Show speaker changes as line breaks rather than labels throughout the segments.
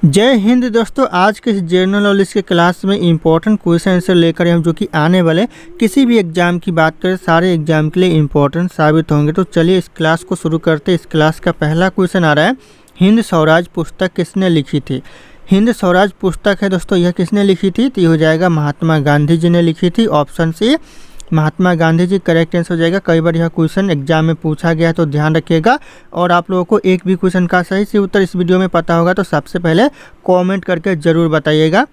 जय हिंद दोस्तों। आज के इस जनरल नॉलेज के क्लास में इंपॉर्टेंट क्वेश्चन आंसर लेकर हम जो कि आने वाले किसी भी एग्जाम की बात करें सारे एग्जाम के लिए इंपॉर्टेंट साबित होंगे। तो चलिए इस क्लास को शुरू करते हैं। इस क्लास का पहला क्वेश्चन आ रहा है, हिंद स्वराज पुस्तक किसने लिखी थी। हिंद स्वराज पुस्तक है दोस्तों, यह किसने लिखी थी तो ये हो जाएगा महात्मा गांधी जी ने लिखी थी। Option C Mahatma Gandhi ji correct answer हो जाएगा। कई बार यह क्वेश्चन एग्जाम में पूछा गया है तो ध्यान रखिएगा। और आप लोगों को एक भी क्वेश्चन का सही से उत्तर इस वीडियो में पता होगा तो सबसे पहले कमेंट करके ज़रूर बताइएगा।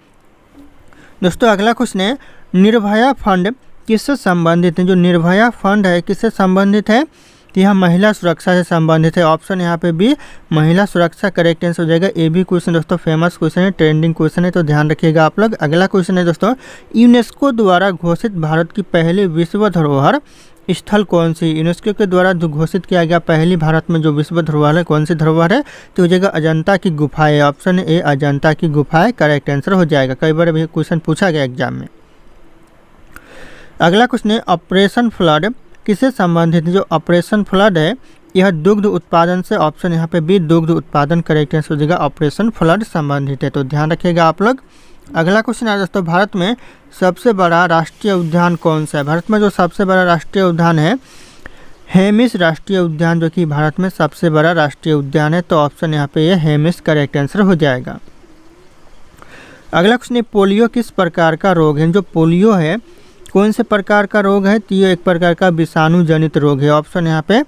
दोस्तों अगला क्वेश्चन है, निर्भया फंड किससे संबंधित है। जो निर्भया फंड है किससे संबंधित है तो यह महिला सुरक्षा से संबंधित है। ऑप्शन यहाँ पे भी महिला सुरक्षा करेक्ट आंसर हो जाएगा। ये भी क्वेश्चन दोस्तों फेमस क्वेश्चन है, ट्रेंडिंग क्वेश्चन है तो ध्यान रखिएगा आप लोग। अगला क्वेश्चन है दोस्तों, यूनेस्को द्वारा घोषित भारत की पहली विश्व धरोहर स्थल कौन सी। यूनेस्को के द्वारा घोषित किया गया पहली भारत में जो विश्व धरोहर है कौन सी धरोहर है तो हो जाएगा अजंता की गुफाएं। ऑप्शन ए अजंता की गुफाएं करेक्ट आंसर हो जाएगा। कई बार भी क्वेश्चन पूछा गया एग्जाम में। अगला क्वेश्चन है, ऑपरेशन फ्लड किससे संबंधित है। जो ऑपरेशन फ्लड है यह दुग्ध उत्पादन से। ऑप्शन यहाँ पे भी दुग्ध उत्पादन करेक्ट आंसर हो जाएगा। ऑपरेशन फ्लड संबंधित है तो ध्यान रखिएगा आप लोग। अगला क्वेश्चन है दोस्तों, भारत में सबसे बड़ा राष्ट्रीय उद्यान कौन सा है। भारत में जो सबसे बड़ा राष्ट्रीय उद्यान है हेमिस राष्ट्रीय उद्यान, जो कि भारत में सबसे बड़ा राष्ट्रीय उद्यान है तो ऑप्शन यहाँ पे यह हेमिस करेक्ट आंसर हो जाएगा। अगला क्वेश्चन है, पोलियो किस प्रकार का रोग है। जो पोलियो है कौन से प्रकार का रोग है तो ये एक प्रकार का विषाणु जनित रोग है। ऑप्शन यहाँ पे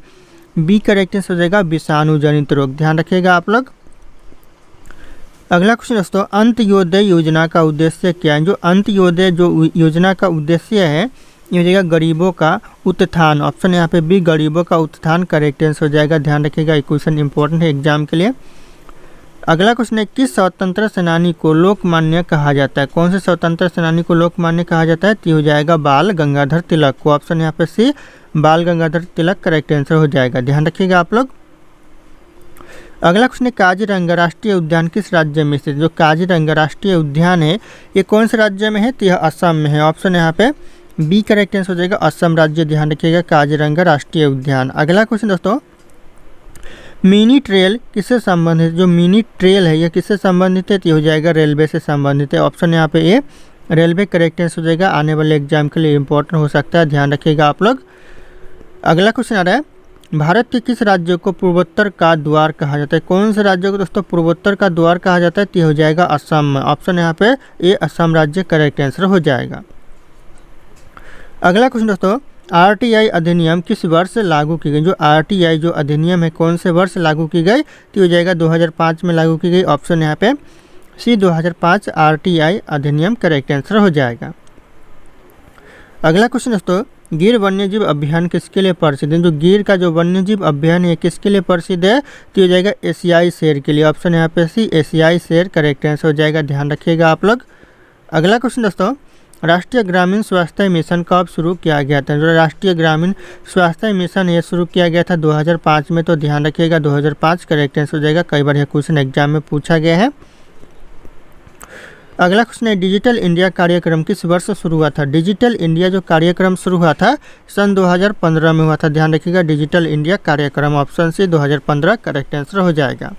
बी करेक्ट आंसर हो जाएगा, विषाणु जनित रोग। ध्यान रखिएगा आप लोग। अगला क्वेश्चन दोस्तों, अंत्योदय योजना का उद्देश्य क्या है। जो अंत्योदय जो योजना का उद्देश्य है ये हो जाएगा गरीबों का उत्थान। ऑप्शन यहाँ पे बी गरीबों का उत्थान करेक्ट आंसर हो जाएगा। ध्यान रखिएगा, ये क्वेश्चन इंपॉर्टेंट है एग्जाम के लिए। अगला क्वेश्चन है, किस स्वतंत्र सेनानी को लोकमान्य कहा जाता है। कौन से स्वतंत्र सेनानी को लोकमान्य कहा जाता है तो हो जाएगा बाल गंगाधर तिलक को। ऑप्शन यहाँ पे सी बाल गंगाधर तिलक करेक्ट आंसर हो जाएगा। ध्यान रखिएगा आप लोग। अगला क्वेश्चन है, काजीरंगा राष्ट्रीय उद्यान किस राज्य में स्थित। जो काजीरंगा राष्ट्रीय उद्यान है ये कौन से राज्य में है तो यह असम में है। ऑप्शन यहाँ पे बी करेक्ट आंसर हो जाएगा, असम राज्य। ध्यान रखिएगा काजीरंगा राष्ट्रीय उद्यान। अगला क्वेश्चन दोस्तों, मिनी ट्रेल किससे संबंधित। जो मिनी ट्रेल है यह किससे संबंधित है तो हो जाएगा रेलवे से संबंधित है। ऑप्शन यहाँ पे ए रेलवे करेक्ट आंसर हो जाएगा। आने वाले एग्जाम के लिए इंपॉर्टेंट हो सकता है, ध्यान रखिएगा आप लोग। अगला क्वेश्चन आ रहा है, भारत के किस राज्य को पूर्वोत्तर का द्वार कहा जाता है। कौन से राज्य को दोस्तों पूर्वोत्तर का द्वार कहा जाता है तो हो जाएगा असम। ऑप्शन यहाँ पे ए असम राज्य करेक्ट आंसर हो जाएगा। अगला क्वेश्चन दोस्तों, आरटीआई अधिनियम किस वर्ष लागू की गई। जो आरटीआई जो अधिनियम है कौन से वर्ष लागू की गई तो हो जाएगा 2005 में लागू की गई। ऑप्शन यहाँ पे सी 2005 आरटीआई अधिनियम करेक्ट आंसर हो जाएगा। अगला क्वेश्चन दोस्तों, गिर वन्यजीव अभियान किसके लिए प्रसिद्ध है। जो गिर का जो वन्यजीव अभियान है किसके लिए प्रसिद्ध है तो हो जाएगा एशियाई शेर के लिए। ऑप्शन यहाँ पे सी एशियाई शेर करेक्ट आंसर हो जाएगा। ध्यान रखिएगा आप लोग। अगला क्वेश्चन दोस्तों, राष्ट्रीय ग्रामीण स्वास्थ्य मिशन कब शुरू किया गया था। जो राष्ट्रीय ग्रामीण स्वास्थ्य मिशन ये शुरू किया गया था 2005 में तो ध्यान रखिएगा 2005 करेक्ट आंसर हो जाएगा। कई बार यह क्वेश्चन एग्जाम में पूछा गया है। अगला क्वेश्चन है, डिजिटल इंडिया कार्यक्रम किस वर्ष शुरू हुआ था। डिजिटल इंडिया जो कार्यक्रम शुरू हुआ था सन 2015 में हुआ था। ध्यान रखिएगा डिजिटल इंडिया कार्यक्रम। ऑप्शन सी 2015 करेक्ट आंसर हो जाएगा।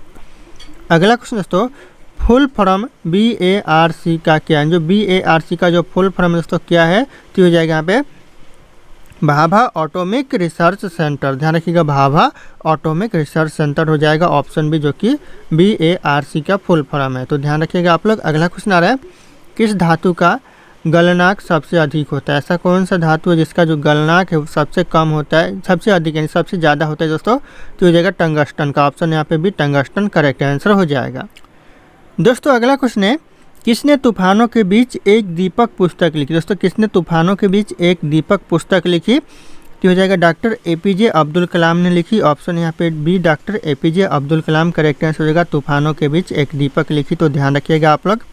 अगला क्वेश्चन दोस्तों, फुल फॉर्म BARC का क्या है। जो BARC का जो फुल फॉर्म दोस्तों क्या है तो हो जाएगा यहाँ पे भाभा ऑटोमिक रिसर्च सेंटर। ध्यान रखिएगा भाभा ऑटोमिक रिसर्च सेंटर हो जाएगा। ऑप्शन बी जो कि BARC का फुल फॉर्म है तो ध्यान रखिएगा आप लोग। अगला क्वेश्चन आ रहा है, किस धातु का गलनांक सबसे अधिक होता है। ऐसा कौन सा धातु है जिसका जो गलनांक है वो सबसे कम होता है, सबसे अधिक यानी सबसे ज़्यादा होता है दोस्तों तो हो जाएगा टंगस्टन का। ऑप्शन यहाँ पे भी टंगस्टन करेक्ट आंसर हो जाएगा। दोस्तों अगला क्वेश्चन है, किसने तूफानों के बीच एक दीपक पुस्तक लिखी। दोस्तों किसने तूफानों के बीच एक दीपक पुस्तक लिखी तो हो जाएगा डॉक्टर APJ अब्दुल कलाम ने लिखी। ऑप्शन यहाँ पे B doctor APJ Abdul Kalam correct answer हो जाएगा। तूफानों के बीच एक दीपक लिखी तो ध्यान रखिएगा आप लोग।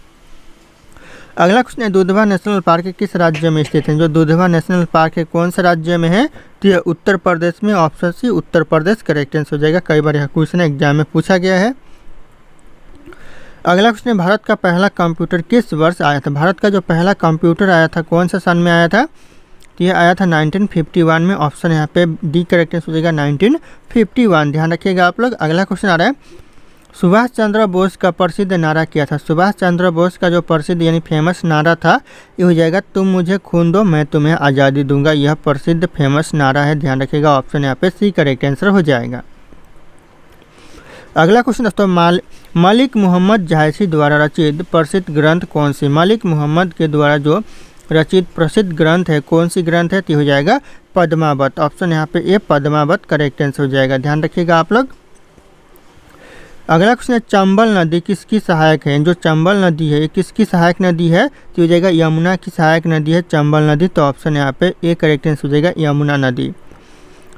अगला क्वेश्चन है, दुधवा नेशनल पार्क किस राज्य में स्थित है। जो दुधवा नेशनल पार्क है कौन से राज्य में है तो यह उत्तर प्रदेश में। Option C Uttar Pradesh correct answer हो जाएगा। कई बार यह क्वेश्चन एग्जाम में पूछा गया है। अगला क्वेश्चन है, भारत का पहला कंप्यूटर किस वर्ष आया था। भारत का जो पहला कंप्यूटर आया था कौन सा सन में आया था तो यह आया था 1951 में। ऑप्शन यहाँ पे डी करेक्ट आंसर हो जाएगा 1951। ध्यान रखिएगा आप लोग। अगला क्वेश्चन आ रहा है, सुभाष चंद्र बोस का प्रसिद्ध नारा क्या था? सुभाष चंद्र बोस का जो प्रसिद्ध यानी फेमस नारा था ये हो जाएगा तुम मुझे खून दो मैं तुम्हें आज़ादी दूंगा। यह प्रसिद्ध फेमस नारा है, ध्यान रखिएगा। ऑप्शन यहाँ पे सी करेक्ट आंसर हो जाएगा। अगला क्वेश्चन दोस्तों, मलिक मोहम्मद जायसी द्वारा रचित प्रसिद्ध ग्रंथ कौन सी? मलिक मोहम्मद के द्वारा जो रचित प्रसिद्ध ग्रंथ है कौन सी ग्रंथ है? तो हो जाएगा पद्मावत। ऑप्शन यहाँ पे ए पद्मावत करेक्ट आंसर हो जाएगा, ध्यान रखिएगा आप लोग। अगला क्वेश्चन है, चंबल नदी किसकी सहायक है? जो चंबल नदी है ये किसकी सहायक नदी है? तो हो जाएगा यमुना की सहायक नदी है चंबल नदी। तो ऑप्शन यहाँ पे ए करेक्ट आंसर हो जाएगा यमुना नदी।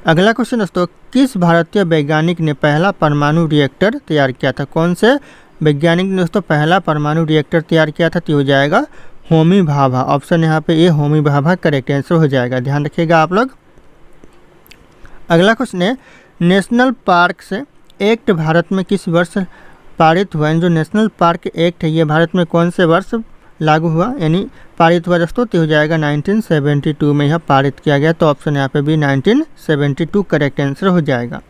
अगला क्वेश्चन दोस्तों, किस भारतीय वैज्ञानिक ने पहला परमाणु रिएक्टर तैयार किया था? कौन से वैज्ञानिक ने दोस्तों पहला परमाणु रिएक्टर तैयार किया था? तो हो जाएगा होमी भाभा। ऑप्शन यहाँ पे ए होमी भाभा करेक्ट आंसर हो जाएगा, ध्यान रखिएगा आप लोग। अगला क्वेश्चन है, नेशनल पार्क्स एक्ट भारत में किस वर्ष पारित हुआ? जो नेशनल पार्क एक्ट है ये भारत में कौन से वर्ष लागू हुआ यानी पारित हुआ दोस्तों? तो हो जाएगा 1972 में यह पारित किया गया। तो ऑप्शन यहाँ पे भी 1972 करेक्ट आंसर हो जाएगा।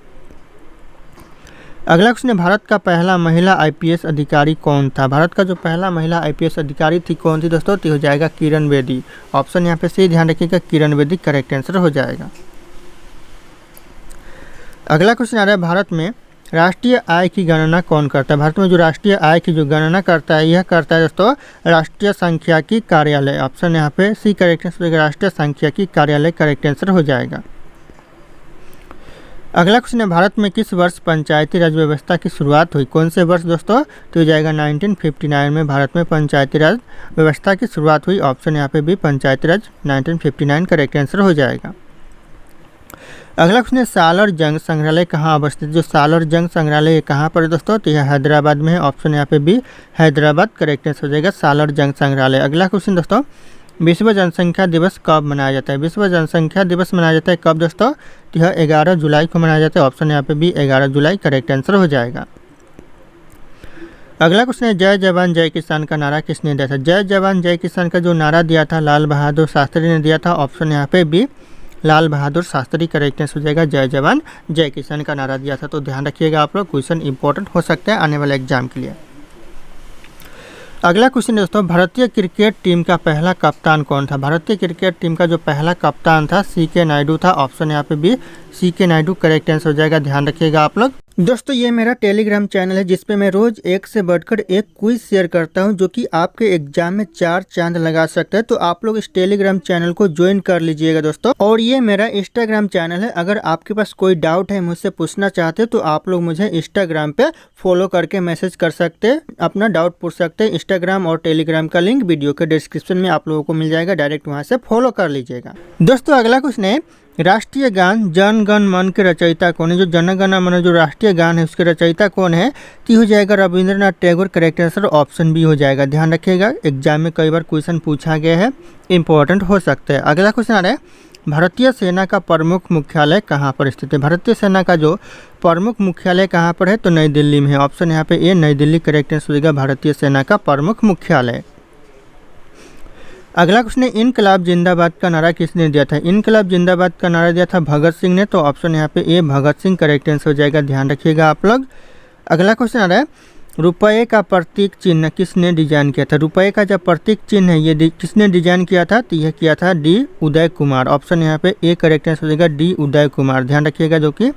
अगला क्वेश्चन है, भारत का पहला महिला आईपीएस अधिकारी कौन था? भारत का जो पहला महिला आईपीएस अधिकारी थी कौन थी दोस्तों? तो हो जाएगा किरण बेदी। ऑप्शन यहाँ पे से ध्यान रखिएगा किरण बेदी करेक्ट आंसर हो जाएगा। अगला क्वेश्चन आ रहा है, भारत में राष्ट्रीय आय की गणना कौन करता है? भारत में जो राष्ट्रीय आय की जो गणना करता है यह करता है दोस्तों राष्ट्रीय सांख्यिकी कार्यालय। ऑप्शन यहाँ पे सी करेक्ट आंसर हो जाएगा, राष्ट्रीय सांख्यिकी कार्यालय करेक्ट आंसर हो जाएगा। अगला क्वेश्चन है, भारत में किस वर्ष पंचायती राज व्यवस्था की शुरुआत हुई? कौन से वर्ष दोस्तों? तो हो जाएगा 1959 में भारत में पंचायती राज व्यवस्था की शुरुआत हुई। ऑप्शन यहाँ पे भी पंचायती राज 1959 करेक्ट आंसर हो जाएगा। अगला क्वेश्चन है, सालर जंग संग्रहालय कहाँ अवस्थित? जो सालर जंग संग्रहालय कहाँ पर है दोस्तों? तो यह हैदराबाद में है। ऑप्शन यहाँ पे भी हैदराबाद करेक्ट आंसर हो जाएगा, सालर जंग संग्रहालय। अगला क्वेश्चन दोस्तों, विश्व जनसंख्या दिवस कब मनाया जाता है? विश्व जनसंख्या दिवस मनाया जाता है कब दोस्तों? तो यह 11 जुलाई को मनाया जाता है। ऑप्शन यहाँ पे भी 11 जुलाई करेक्ट आंसर हो जाएगा। अगला क्वेश्चन है, जय जवान जय किसान का नारा किसने दिया था? जय जवान जय किसान का जो नारा दिया था लाल बहादुर शास्त्री ने दिया था। ऑप्शन यहाँ पे भी लाल बहादुर शास्त्री करेक्ट आंसर हो जाएगा, जय जवान जय किसान का नारा दिया था। तो ध्यान रखिएगा आप लोग, क्वेश्चन इंपॉर्टेंट हो सकता है आने वाले एग्जाम के लिए। अगला क्वेश्चन दोस्तों, भारतीय क्रिकेट टीम का पहला कप्तान कौन था? भारतीय क्रिकेट टीम का जो पहला कप्तान था सीके नायडू था। ऑप्शन यहाँ पे भी सीके नायडू करेक्ट आंसर हो जाएगा, ध्यान रखिएगा आप लोग। दोस्तों ये मेरा टेलीग्राम चैनल है जिसपे मैं रोज एक से बढ़कर एक क्विज शेयर करता हूं जो कि आपके एग्जाम में 4 चांद लगा सकता है। तो आप लोग इस टेलीग्राम चैनल को ज्वाइन कर लीजिएगा दोस्तों। और ये मेरा इंस्टाग्राम चैनल है, अगर आपके पास कोई डाउट है मुझसे पूछना चाहते तो आप लोग मुझे इंस्टाग्राम पे फॉलो करके मैसेज कर सकते हैं, अपना डाउट पूछ सकते हैं। इंस्टाग्राम और टेलीग्राम का लिंक वीडियो के डिस्क्रिप्शन में आप लोगों को मिल जाएगा, डायरेक्ट वहाँ से फॉलो कर लीजिएगा। दोस्तों अगला क्वेश्चन है, राष्ट्रीय गान जन गण मन के रचयिता कौन है? जो जन गण मन जो राष्ट्रीय गान है उसके रचयिता कौन है? तो हो जाएगा Rabindranath Tagore correct answer option B हो जाएगा, ध्यान रखिएगा। एग्जाम में कई बार क्वेश्चन पूछा गया है, इंपॉर्टेंट हो सकता है। अगला क्वेश्चन आ रहा है, भारतीय सेना का प्रमुख मुख्यालय कहाँ पर स्थित है? भारतीय सेना का जो प्रमुख मुख्यालय कहाँ पर है? तो नई दिल्ली में है। ऑप्शन यहाँ पे ए नई दिल्ली करेक्ट आंसर हो जाएगा, भारतीय सेना का प्रमुख मुख्यालय। अगला क्वेश्चन है, इनकलाब जिंदाबाद का नारा किसने दिया था? इनकलाब जिंदाबाद का नारा दिया था भगत सिंह ने। तो ऑप्शन यहाँ पे ए भगत सिंह करेक्ट आंसर हो जाएगा, ध्यान रखिएगा आप लोग। अगला क्वेश्चन आ रहा है, रुपये का प्रतीक चिन्ह किसने डिजाइन किया था? रुपये का जो प्रतीक चिन्ह है ये किसने डिजाइन किया था? तो यह किया था डी उदय कुमार। ऑप्शन यहाँ पे ए करेक्ट आंसर हो जाएगा, डी उदय कुमार, ध्यान रखिएगा जो कि।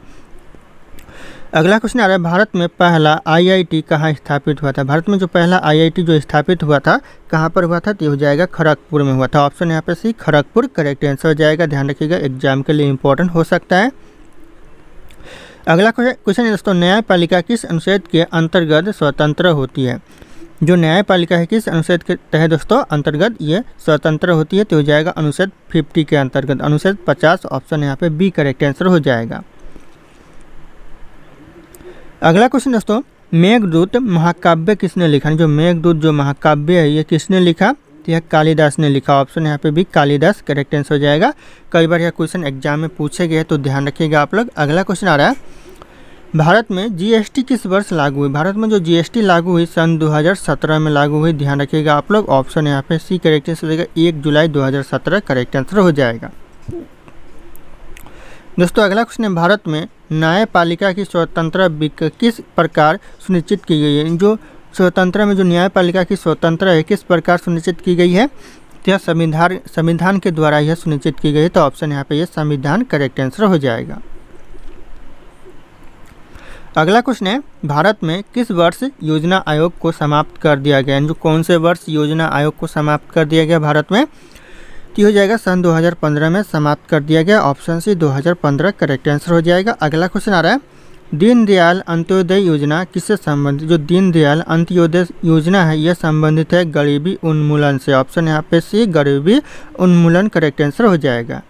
अगला क्वेश्चन आ रहा है, भारत में पहला आईआईटी कहाँ स्थापित हुआ था? भारत में जो पहला आईआईटी जो स्थापित हुआ था कहाँ पर हुआ था? तो हो जाएगा खड़गपुर में हुआ था। ऑप्शन यहाँ पे सी खड़गपुर करेक्ट आंसर हो जाएगा, ध्यान रखिएगा, एग्जाम के लिए इंपॉर्टेंट हो सकता है। अगला क्वेश्चन है दोस्तों, न्यायपालिका किस अनुच्छेद के अंतर्गत स्वतंत्र होती है? जो न्यायपालिका है किस अनुच्छेद के तहत दोस्तों अंतर्गत ये स्वतंत्र होती है? तो हो जाएगा अनुच्छेद 50 के अंतर्गत, अनुच्छेद 50। ऑप्शन यहाँ पे बी करेक्ट आंसर हो जाएगा। अगला क्वेश्चन दोस्तों, मेघदूत महाकाव्य किसने लिखा? जो मेघदूत जो महाकाव्य है ये किसने लिखा? तो यह कालिदास ने लिखा। ऑप्शन यहाँ पे भी कालिदास करेक्ट आंसर हो जाएगा। कई बार यह क्वेश्चन एग्जाम में पूछे गए तो ध्यान रखिएगा आप लोग। अगला क्वेश्चन आ रहा है, भारत में जीएसटी किस वर्ष लागू हुई? भारत में जो जीएसटी लागू हुई सन 2017 में लागू हुई, ध्यान रखिएगा आप लोग। ऑप्शन यहाँ पे सी करेक्ट आंसर हो जाएगा, 1 जुलाई 2017 करेक्ट आंसर हो जाएगा। दोस्तों अगला क्वेश्चन है, भारत में न्यायपालिका की स्वतंत्रता किस प्रकार सुनिश्चित की गई है। जो स्वतंत्र में जो न्यायपालिका की स्वतंत्रता है किस प्रकार सुनिश्चित की गई है, तो यह संविधान के द्वारा यह सुनिश्चित की गई है। तो ऑप्शन यहाँ पे ये संविधान करेक्ट आंसर हो जाएगा। अगला क्वेश्चन है, भारत में किस वर्ष योजना आयोग को समाप्त कर दिया गया। जो कौन से वर्ष योजना आयोग को समाप्त कर दिया गया भारत में, तो हो जाएगा सन 2015 में समाप्त कर दिया गया। ऑप्शन सी 2015 करेक्ट आंसर हो जाएगा। अगला क्वेश्चन आ रहा है, दीनदयाल अंत्योदय योजना किससे संबंधित। जो दीनदयाल अंत्योदय योजना है यह संबंधित है गरीबी उन्मूलन से। ऑप्शन यहाँ पे सी गरीबी उन्मूलन करेक्ट आंसर हो जाएगा।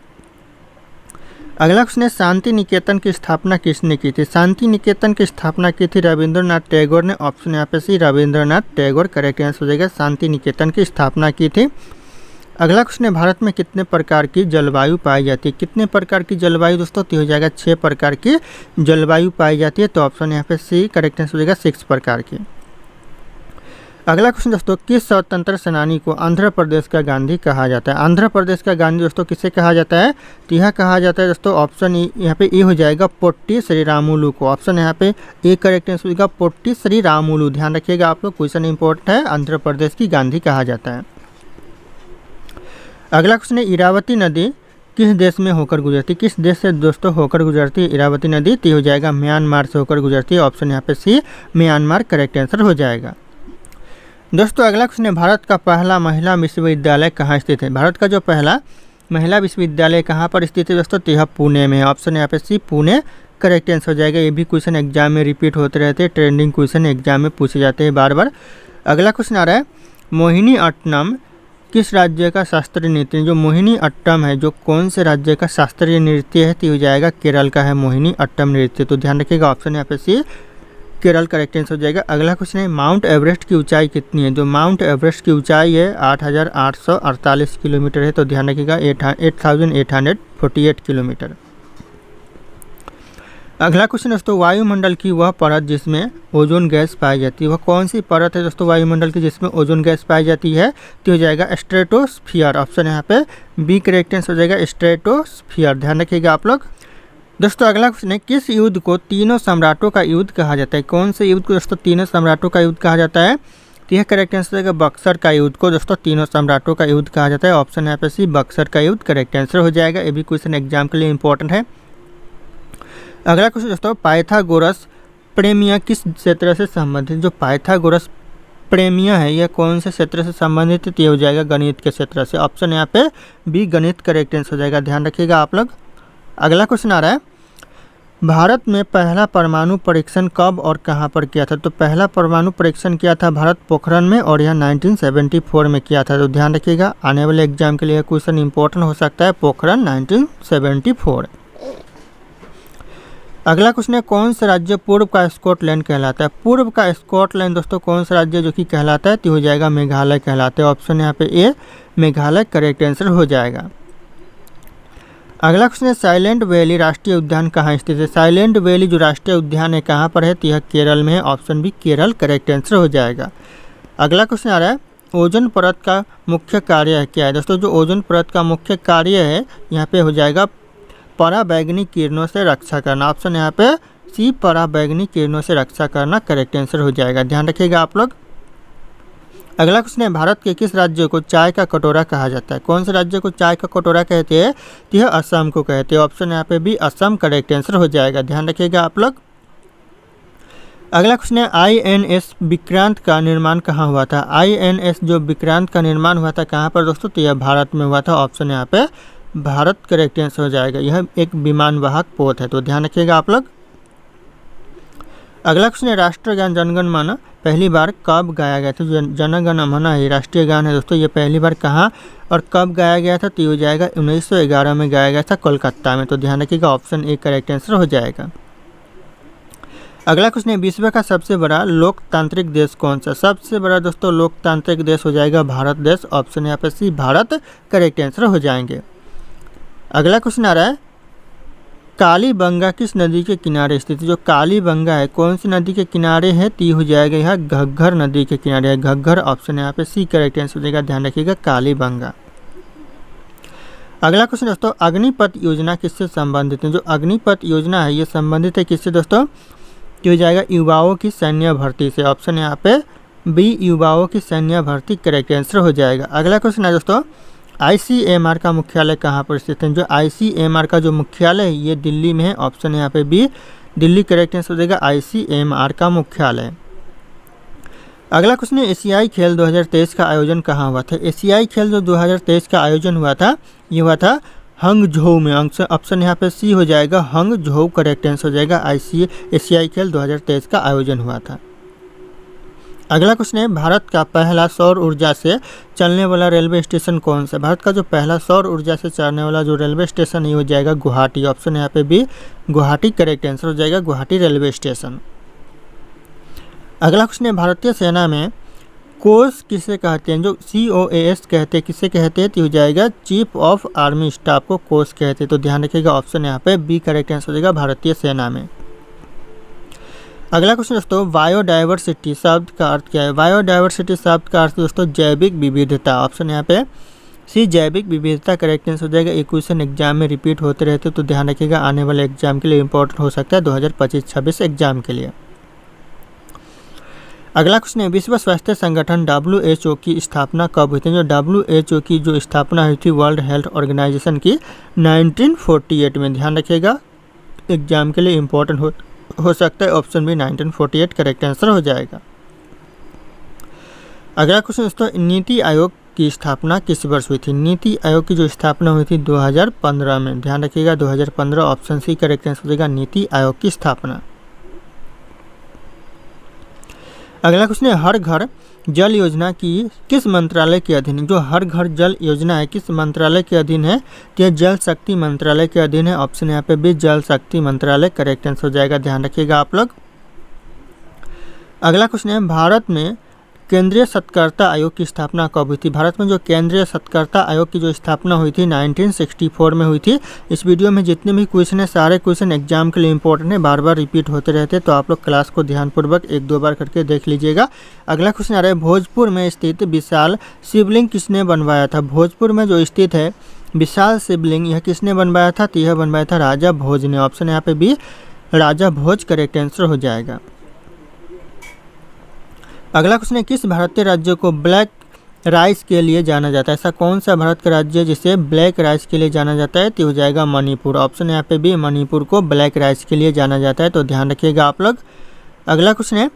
अगला क्वेश्चन है, शांति निकेतन की स्थापना किसने की थी। शांति निकेतन की स्थापना की थी रविंद्रनाथ टैगोर ने। ऑप्शन यहाँ पे सी रविंद्रनाथ टैगोर करेक्ट आंसर हो जाएगा। शांति निकेतन की स्थापना की थी। अगला क्वेश्चन है, भारत में कितने प्रकार की जलवायु पाई जाती है। कितने प्रकार की जलवायु दोस्तों, तो हो जाएगा 6 प्रकार की जलवायु पाई जाती है। तो ऑप्शन यहाँ पे सी करेक्ट आंसर हो जाएगा 6 प्रकार की। अगला क्वेश्चन दोस्तों, किस स्वतंत्र सेनानी को आंध्र प्रदेश का गांधी कहा जाता है। आंध्र प्रदेश का गांधी दोस्तों किसे कहा जाता है, तो यह कहा जाता है दोस्तों ऑप्शन यहाँ पे ए हो जाएगा पोट्टी श्रीरामुलु को। ऑप्शन यहाँ पे ए करेक्ट आंसर होगा पोट्टी श्रीरामुलु। ध्यान रखिएगा आप लोग, क्वेश्चन इंपॉर्टेंट है, आंध्र प्रदेश की गांधी कहा जाता है। अगला क्वेश्चन है, इरावती नदी किस देश में होकर गुजरती। किस देश से दोस्तों होकर गुजरती है इरावती नदी, तो हो जाएगा म्यांमार से होकर गुजरती है। ऑप्शन यहाँ पे सी म्यांमार करेक्ट आंसर हो जाएगा। दोस्तों अगला क्वेश्चन है, भारत का पहला महिला विश्वविद्यालय कहाँ स्थित है। भारत का जो पहला महिला विश्वविद्यालय कहाँ पर स्थित है दोस्तों, तो यह पुणे में है। ऑप्शन यहाँ पे सी पुणे करेक्ट आंसर हो जाएगा। ये भी क्वेश्चन एग्जाम में रिपीट होते रहते हैं, ट्रेंडिंग क्वेश्चन एग्जाम में पूछे जाते हैं बार बार। अगला क्वेश्चन आ रहा है, मोहिनी अट्टम किस राज्य का शास्त्रीय नृत्य है। जो मोहिनी अट्टम है जो कौन से राज्य का शास्त्रीय नृत्य है, तो हो जाएगा केरल का है मोहिनी अट्टम नृत्य। तो ध्यान रखिएगा ऑप्शन यहाँ पे सी केरल करेक्ट आंसर हो जाएगा। अगला क्वेश्चन है, माउंट एवरेस्ट की ऊंचाई कितनी है। जो माउंट एवरेस्ट की ऊंचाई है 8,848 किलोमीटर है। तो ध्यान रखिएगा 8,848 किलोमीटर। अगला क्वेश्चन दोस्तों, वायुमंडल की वह परत जिसमें ओजोन गैस पाई जाती है, वह कौन सी परत है दोस्तों वायुमंडल की जिसमें ओजोन गैस पाई जाती है, तो हो जाएगा स्ट्रेटोस्फियर। ऑप्शन यहाँ पे बी करेक्ट आंसर हो जाएगा स्ट्रेटोस्फियर। ध्यान रखिएगा आप लोग। दोस्तों अगला क्वेश्चन है, किस युद्ध को तीनों सम्राटों का युद्ध कहा जाता है। कौन से युद्ध को दोस्तों तीनों सम्राटों का युद्ध कहा जाता है, तो यह करेक्ट आंसर है बक्सर का युद्ध को दोस्तों तीनों सम्राटों का युद्ध कहा जाता है। ऑप्शन यहाँ पे सी बक्सर का युद्ध करेक्ट आंसर हो जाएगा। ये भी क्वेश्चन एग्जाम के लिए इंपॉर्टेंट है। अगला क्वेश्चन दोस्तों, पाइथागोरस प्रेमिया किस क्षेत्र से संबंधित। जो पाइथागोरस प्रेमिया है यह कौन से क्षेत्र से संबंधित है, तो हो जाएगा गणित के क्षेत्र से। ऑप्शन यहाँ पे बी गणित करेक्ट आंसर हो जाएगा। ध्यान रखिएगा आप लोग। अगला क्वेश्चन आ रहा है, भारत में पहला परमाणु परीक्षण कब और कहां पर किया था। तो पहला परमाणु परीक्षण किया था भारत पोखरण में और यह 1974 में किया था। तो ध्यान रखिएगा, आने वाले एग्जाम के लिए क्वेश्चन इंपॉर्टेंट हो सकता है, पोखरण 1974। अगला क्वेश्चन है, कौन सा राज्य पूर्व का स्कॉटलैंड कहलाता है। पूर्व का स्कॉटलैंड दोस्तों कौन सा राज्य जो कि कहलाता है, तो हो जाएगा मेघालय कहलाता है। ऑप्शन यहाँ पे ए मेघालय करेक्ट आंसर हो जाएगा। अगला क्वेश्चन है, साइलेंट वैली राष्ट्रीय उद्यान कहाँ स्थित है। साइलेंट वैली जो राष्ट्रीय उद्यान है कहाँ पर है, तो यह केरल में है। Option B Kerala correct answer हो जाएगा। अगला क्वेश्चन आ रहा है, ओजोन परत का मुख्य कार्य क्या है। दोस्तों जो ओजोन परत का मुख्य कार्य है यहाँ पे हो जाएगा पराबैंगनी किरणों से रक्षा करना। ऑप्शन यहाँ पे सी पराबैंगनी किरणों से रक्षा करना करेक्ट आंसर हो जाएगा। ध्यान रखिएगा आप लोग। अगला क्वेश्चन है, भारत के किस राज्य को चाय का कटोरा कहा जाता है। कौन से राज्य को चाय का कटोरा कहते हैं, तो यह असम को कहते हैं। ऑप्शन यहाँ पे भी असम करेक्ट आंसर हो जाएगा। ध्यान रखिएगा आप लोग। अगला क्वेश्चन है, INS विक्रांत का निर्माण कहाँ हुआ था। INS जो विक्रांत का निर्माण हुआ था कहाँ पर दोस्तों, तो यह भारत में हुआ था। ऑप्शन यहाँ पे भारत करेक्ट आंसर हो जाएगा। यह एक विमान वाहक पोत है। तो ध्यान रखिएगा आप लोग। अगला क्वेश्चन है, राष्ट्रगान जनगण मन पहली बार कब गाया गया था। जनगण मन है राष्ट्रीय गान है दोस्तों, ये पहली बार कहाँ और कब गाया गया था, तो हो जाएगा 1911 में गाया गया था कोलकाता में। तो ध्यान रखिएगा ऑप्शन ए करेक्ट आंसर हो जाएगा। अगला क्वेश्चन है, विश्व का सबसे बड़ा लोकतांत्रिक देश कौन सा। सबसे बड़ा दोस्तों लोकतांत्रिक देश हो जाएगा भारत देश। ऑप्शन यहाँ पे सी भारत करेक्ट आंसर हो जाएंगे। अगला क्वेश्चन आ रहा है, कालीबंगा किस नदी के किनारे स्थित है। जो कालीबंगा है कौन सी नदी के किनारे है, तो हो जाएगा यह घग्गर नदी के किनारे है। घग्गर ऑप्शन यहाँ पे सी करेक्ट आंसर हो जाएगा। ध्यान रखिएगा कालीबंगा। अगला क्वेश्चन दोस्तों, अग्निपथ योजना किससे संबंधित है? जो अग्निपथ योजना है ये संबंधित है किससे दोस्तों? तो हो जाएगा युवाओं की सैन्य भर्ती से। ऑप्शन यहाँ पे बी, युवाओं की सैन्य भर्ती करेक्ट आंसर हो जाएगा। अगला क्वेश्चन है दोस्तों, ICMR का मुख्यालय कहाँ पर स्थित है? जो ICMR का जो मुख्यालय है ये दिल्ली में है। ऑप्शन यहाँ पे बी, दिल्ली करेक्ट आंसर हो जाएगा ICMR का मुख्यालय। अगला क्वेश्चन है, एशियाई खेल 2023 का आयोजन कहाँ हुआ था? एशियाई खेल जो 2023 का आयोजन हुआ था ये हुआ था हंगझोउ में। ऑप्शन यहाँ पे सी हो जाएगा, हंगझोउ करेक्ट आंसर हो जाएगा। एशियाई खेल 2023 का आयोजन हुआ था। अगला क्वेश्चन है, भारत का पहला सौर ऊर्जा से चलने वाला रेलवे स्टेशन कौन सा? भारत का जो पहला सौर ऊर्जा से चलने वाला जो रेलवे स्टेशन है हो जाएगा गुवाहाटी। ऑप्शन यहाँ पे बी, गुवाहाटी करेक्ट आंसर हो जाएगा, गुवाहाटी रेलवे स्टेशन। अगला क्वेश्चन है, भारतीय सेना में कोस किसे कहते हैं? जो COAS कहते हैं किसे कहते हैं? तो हो जाएगा चीफ ऑफ आर्मी स्टाफ को कोस कहते हैं। तो ध्यान रखिएगा, ऑप्शन यहाँ पे बी करेक्ट आंसर हो जाएगा, भारतीय सेना में। अगला क्वेश्चन दोस्तों, बायोडाइवर्सिटी शब्द का अर्थ क्या है? बायोडाइवर्सिटी शब्द का अर्थ दोस्तों जैविक विविधता। ऑप्शन यहाँ पे सी, जैविक विविधता करेक्ट आंसर हो जाएगा। एक क्वेश्चन एग्जाम में रिपीट होते रहते तो ध्यान रखिएगा, आने वाले एग्जाम के लिए इंपॉर्टेंट हो सकता है 2025-26 एग्जाम के लिए। अगला क्वेश्चन है, विश्व स्वास्थ्य संगठन WHO की स्थापना कब हुई थी? जो WHO की जो स्थापना हुई थी वर्ल्ड हेल्थ ऑर्गेनाइजेशन की 1948 में। ध्यान रखिएगा, एग्जाम के लिए इंपॉर्टेंट हो सकता है। ऑप्शन बी 1948 करेक्ट आंसर हो जाएगा। अगला क्वेश्चन दोस्तों, नीति आयोग की स्थापना किस वर्ष हुई थी? नीति आयोग की जो स्थापना हुई थी 2015 में। ध्यान रखिएगा 2015 ऑप्शन सी करेक्ट आंसर हो जाएगा, नीति आयोग की स्थापना। अगला क्वेश्चन है, हर घर जल योजना की किस मंत्रालय के अधीन? जो हर घर जल योजना है किस मंत्रालय के अधीन है? तो यह जल शक्ति मंत्रालय के अधीन है। ऑप्शन यहाँ पे भी जल शक्ति मंत्रालय करेक्ट आंसर हो जाएगा, ध्यान रखिएगा आप लोग। अगला क्वेश्चन है, भारत में केंद्रीय सत्कर्ता आयोग की स्थापना कब हुई थी? भारत में जो केंद्रीय सत्कर्ता आयोग की जो स्थापना हुई थी 1964 में हुई थी। इस वीडियो में जितने भी क्वेश्चन है सारे क्वेश्चन एग्जाम के लिए इंपॉर्टेंट है, बार बार रिपीट होते रहते हैं, तो आप लोग क्लास को ध्यानपूर्वक 1-2 बार करके देख लीजिएगा। अगला क्वेश्चन आ रहा है, भोजपुर में स्थित विशाल शिवलिंग किसने बनवाया था? भोजपुर में जो स्थित है विशाल शिवलिंग यह किसने बनवाया था? तो यह बनवाया था राजा भोज ने। ऑप्शन यहाँ पे भी राजा भोज करेक्ट आंसर हो जाएगा। अगला क्वेश्चन है, किस भारतीय राज्य को ब्लैक राइस के लिए जाना जाता है? ऐसा कौन सा भारत का राज्य है जिसे ब्लैक राइस के लिए जाना जाता है? तो हो जाएगा मणिपुर। ऑप्शन यहाँ पे भी मणिपुर को ब्लैक राइस के लिए जाना जाता है, तो ध्यान रखिएगा आप लोग। अगला क्वेश्चन है,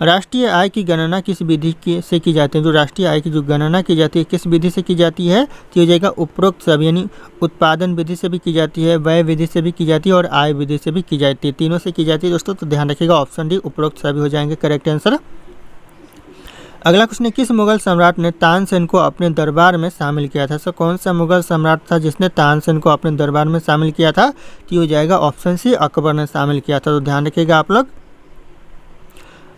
राष्ट्रीय आय की गणना किस विधि से की जाती है? जो राष्ट्रीय आय की जो गणना की जाती है किस विधि से की जाती है? तो हो जाएगा उपरोक्त सब, यानी उत्पादन विधि से भी की जाती है, व्यय विधि से भी की जाती है और आय विधि से भी की जाती है, तीनों से की जाती है दोस्तों। तो ध्यान रखिएगा, ऑप्शन डी उपरोक्त सभी हो जाएंगे करेक्ट आंसर। अगला क्वेश्चन है, किस मुगल सम्राट ने तानसेन को अपने दरबार में शामिल किया था? सो कौन सा मुगल सम्राट था जिसने तानसेन को अपने दरबार में शामिल किया था? तो हो जाएगा ऑप्शन सी, अकबर ने शामिल किया था, तो ध्यान रखिएगा आप लोग।